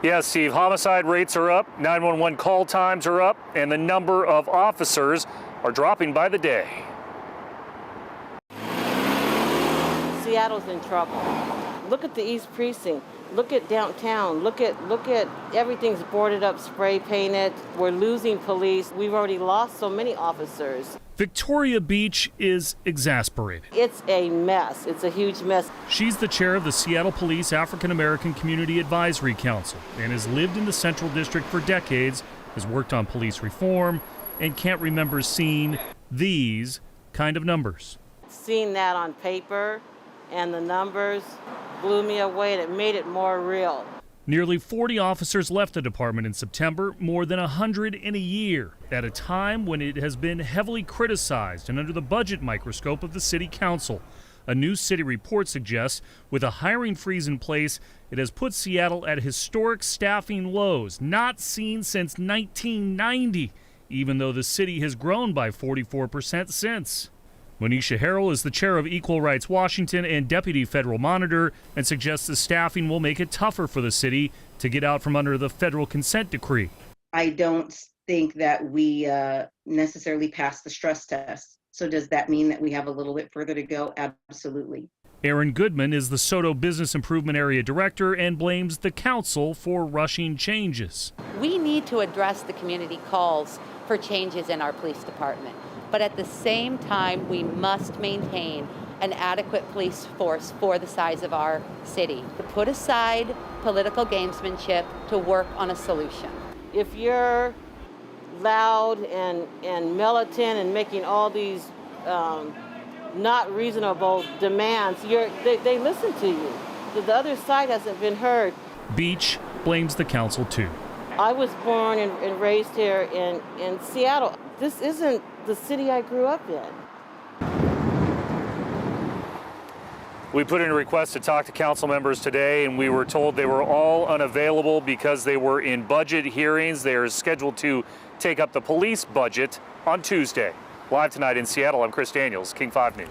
Yeah, Steve, homicide rates are up, 911 call times are up, and the number of officers are dropping by the day. Seattle's in trouble. Look at the East Precinct. Look at downtown. Look at everything's boarded up, spray painted. We're losing police. We've already lost so many officers. Victoria Beach is exasperated. It's a mess. It's a huge mess. She's the chair of the Seattle Police African American Community Advisory Council and has lived in the Central District for decades, has worked on police reform, and can't remember seeing these kind of numbers. Seeing that on paper and the numbers blew me away, and it made it more real. Nearly 40 officers left the department in September, more than 100 in a year, at a time when it has been heavily criticized and under the budget microscope of the city council. A new city report suggests with a hiring freeze in place, it has put Seattle at historic staffing lows, not seen since 1990, even though the city has grown by 44% since. Monisha Harrell is the chair of Equal Rights Washington and deputy federal monitor and suggests the staffing will make it tougher for the city to get out from under the federal consent decree. I don't think that we necessarily passed the stress test. So does that mean that we have a little bit further to go? Absolutely. Aaron Goodman is the SoDo Business Improvement Area Director and blames the council for rushing changes. We need to address the community calls for changes in our police department. But at the same time, we must maintain an adequate police force for the size of our city. To put aside political gamesmanship to work on a solution. If you're loud and militant and making all these not reasonable demands, they listen to you. The other side hasn't been heard. Beach blames the council too. I was born and raised here in Seattle. This isn't the city I grew up in. We put in a request to talk to council members today, and we were told they were all unavailable because they were in budget hearings. They are scheduled to take up the police budget on Tuesday. Live tonight in Seattle, I'm Chris Daniels, King 5 News.